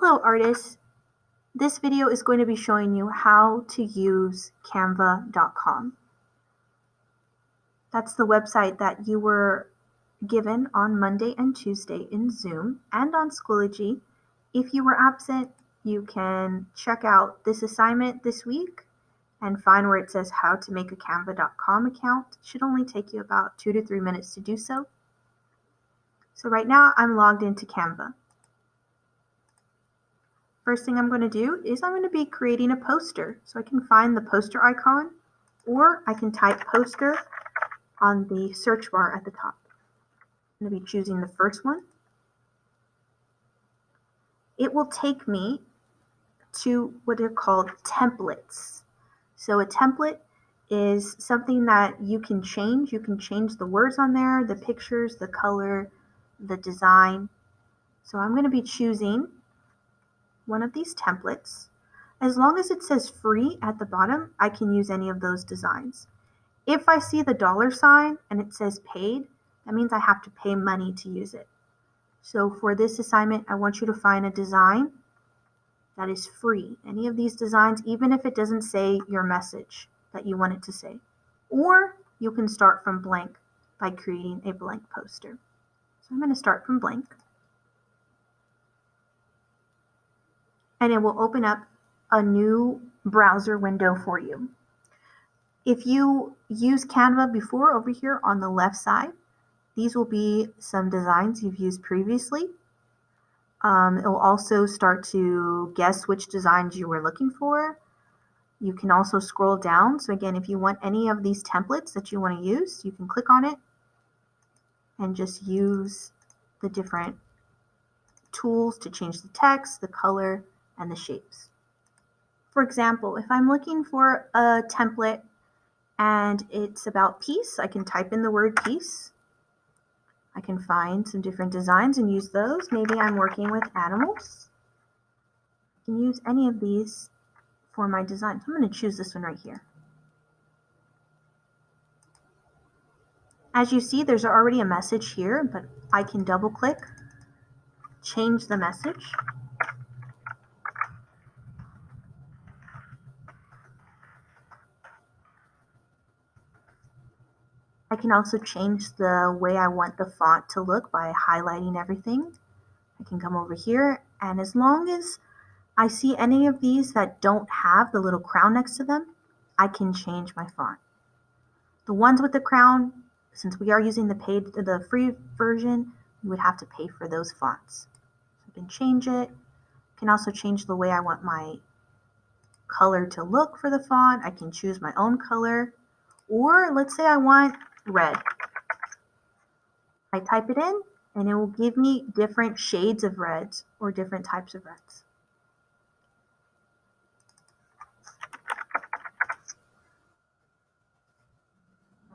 Hello artists, this video is going to be showing you how to use Canva.com. That's the website that you were given on Monday and Tuesday in Zoom and on Schoology. If you were absent, you can check out this assignment this week and find where it says how to make a Canva.com account. It should only take you about 2 to 3 minutes to do so. So right now I'm logged into Canva. First thing I'm going to do is I'm going to be creating a poster. So I can find the poster icon, or I can type poster on the search bar at the top. I'm going to be choosing the first one. It will take me to what are called templates. So a template is something that you can change. You can change the words on there, the pictures, the color, the design. So I'm going to be choosing one of these templates. As long as it says free at the bottom, I can use any of those designs. If I see the $ and it says paid, that means I have to pay money to use it. So for this assignment, I want you to find a design that is free. Any of these designs, even if it doesn't say your message that you want it to say. Or you can start from blank by creating a blank poster. So I'm going to start from blank. And it will open up a new browser window for you. If you use Canva before, over here on the left side, these will be some designs you've used previously. It will also start to guess which designs you were looking for. You can also scroll down. So again, if you want any of these templates that you want to use, you can click on it and just use the different tools to change the text, the color, and the shapes. For example, if I'm looking for a template and it's about peace, I can type in the word peace. I can find some different designs and use those. Maybe I'm working with animals. I can use any of these for my design. So I'm going to choose this one right here. As you see, there's already a message here, but I can double click, change the message. I can also change the way I want the font to look by highlighting everything. I can come over here, and as long as I see any of these that don't have the little crown next to them, I can change my font. The ones with the crown, since we are using the free version, you would have to pay for those fonts. So I can change it. I can also change the way I want my color to look for the font. I can choose my own color, or let's say I want red. I type it in and it will give me different shades of reds or different types of reds.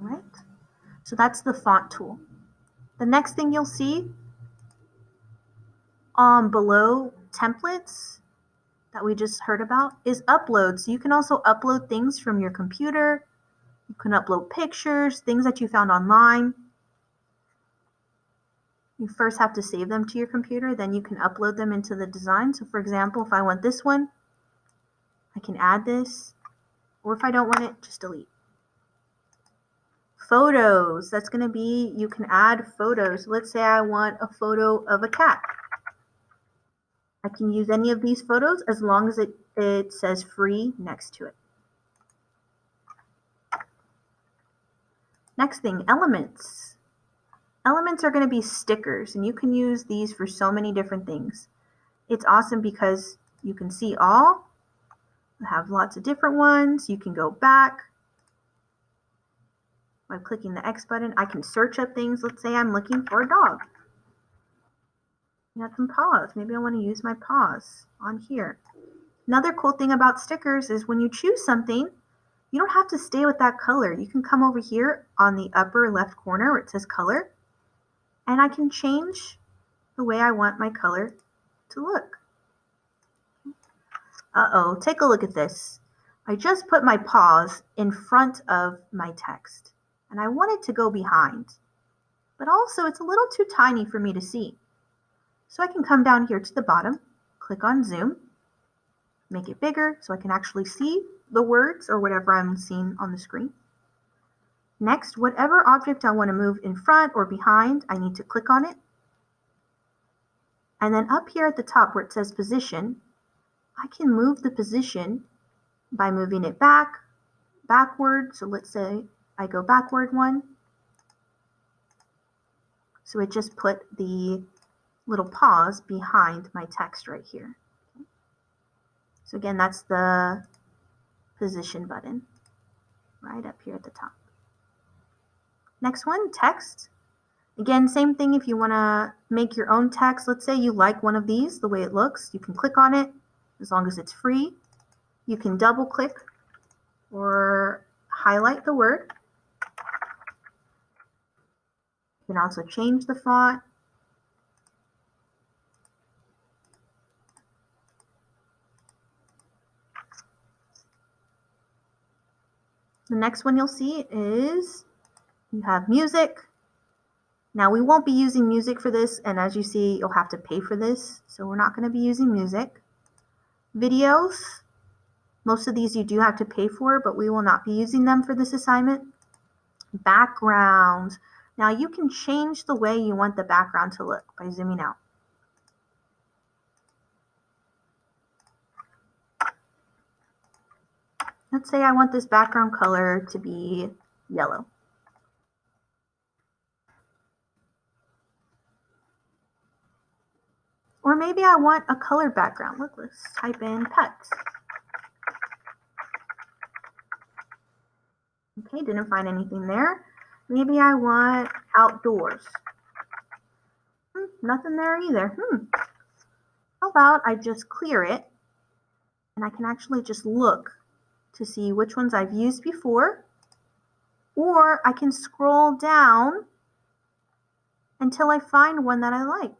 All right, so that's the font tool. The next thing you'll see below templates that we just heard about is upload. So you can also upload things from your computer. You can upload pictures, things that you found online. You first have to save them to your computer, then you can upload them into the design. So for example, if I want this one, I can add this, or if I don't want it, just delete. Photos, that's going to be, you can add photos. Let's say I want a photo of a cat. I can use any of these photos as long as it says free next to it. Next thing, elements. Elements are going to be stickers, and you can use these for so many different things. It's awesome because you can see all. You have lots of different ones. You can go back. By clicking the X button, I can search up things. Let's say I'm looking for a dog. You have some paws. Maybe I want to use my paws on here. Another cool thing about stickers is when you choose something, you don't have to stay with that color. You can come over here on the upper left corner where it says color, and I can change the way I want my color to look. Uh-oh, take a look at this. I just put my paws in front of my text, and I want it to go behind, but also it's a little too tiny for me to see. So I can come down here to the bottom, click on zoom, make it bigger so I can actually see the words or whatever I'm seeing on the screen. Next, whatever object I want to move in front or behind, I need to click on it. And then up here at the top where it says position, I can move the position by moving it backward. So let's say I go backward one. So it just put the little pause behind my text right here. So again, that's the position button right up here at the top. Next one, text. Again, same thing if you want to make your own text. Let's say you like one of these, the way it looks. You can click on it as long as it's free. You can double click or highlight the word. You can also change the font. The next one you'll see is you have music. Now we won't be using music for this, and as you see, you'll have to pay for this, so we're not going to be using music. Videos, most of these you do have to pay for, but we will not be using them for this assignment. Background. Now you can change the way you want the background to look by zooming out. Let's say I want this background color to be yellow. Or maybe I want a colored background. Look, let's type in pets. Okay, didn't find anything there. Maybe I want outdoors. Nothing there either. How about I just clear it and I can actually just look to see which ones I've used before, or I can scroll down until I find one that I like.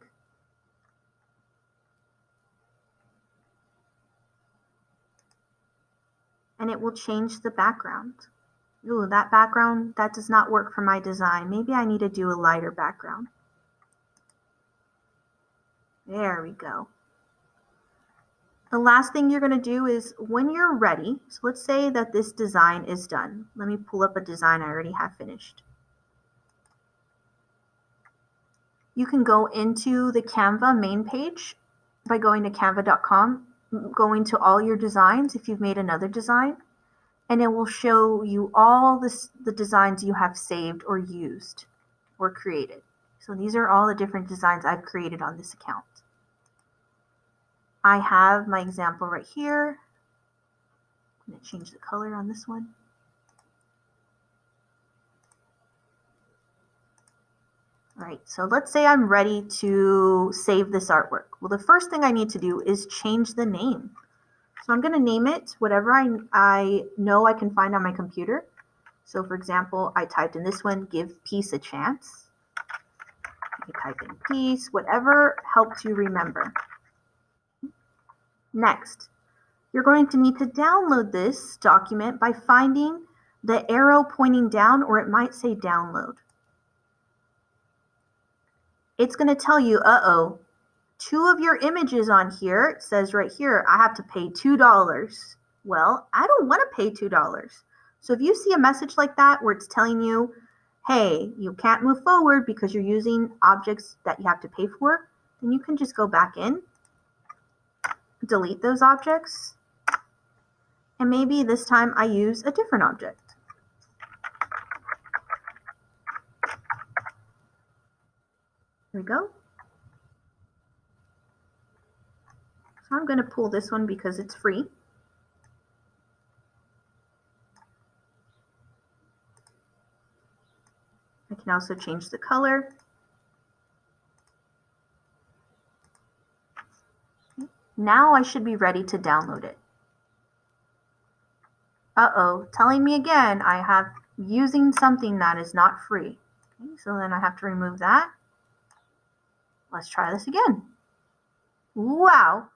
And it will change the background. Ooh, that background, that does not work for my design. Maybe I need to do a lighter background. There we go. The last thing you're going to do is when you're ready, so let's say that this design is done. Let me pull up a design I already have finished. You can go into the Canva main page by going to canva.com, going to all your designs if you've made another design, and it will show you all the designs you have saved or used or created. So these are all the different designs I've created on this account. I have my example right here. I'm going to change the color on this one. All right, so let's say I'm ready to save this artwork. Well, the first thing I need to do is change the name. So I'm going to name it whatever I know I can find on my computer. So for example, I typed in this one, give peace a chance. You type in peace, whatever helped you remember. Next, you're going to need to download this document by finding the arrow pointing down, or it might say download. It's going to tell you, uh-oh, 2 of your images on here, it says right here, I have to pay $2. Well, I don't want to pay $2. So if you see a message like that where it's telling you, hey, you can't move forward because you're using objects that you have to pay for, then you can just go back in, delete those objects, and maybe this time I use a different object. There we go. So I'm going to pull this one because it's free. I can also change the color. Now I should be ready to download it. Uh-oh, telling me again I have using something that is not free. Okay, so then I have to remove that. Let's try this again. Wow,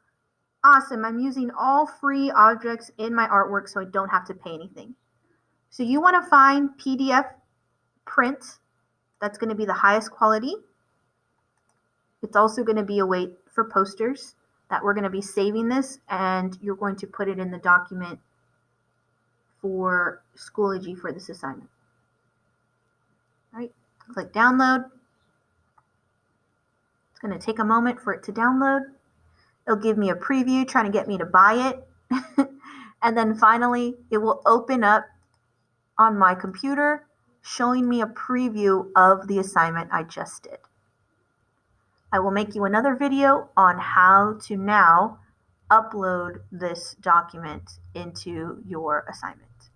awesome. I'm using all free objects in my artwork so I don't have to pay anything. So you want to find PDF print that's going to be the highest quality. It's also going to be a weight for posters that we're going to be saving this, and you're going to put it in the document for Schoology for this assignment. All right, click download. It's going to take a moment for it to download. It'll give me a preview trying to get me to buy it. And then finally, it will open up on my computer, showing me a preview of the assignment I just did. I will make you another video on how to now upload this document into your assignment.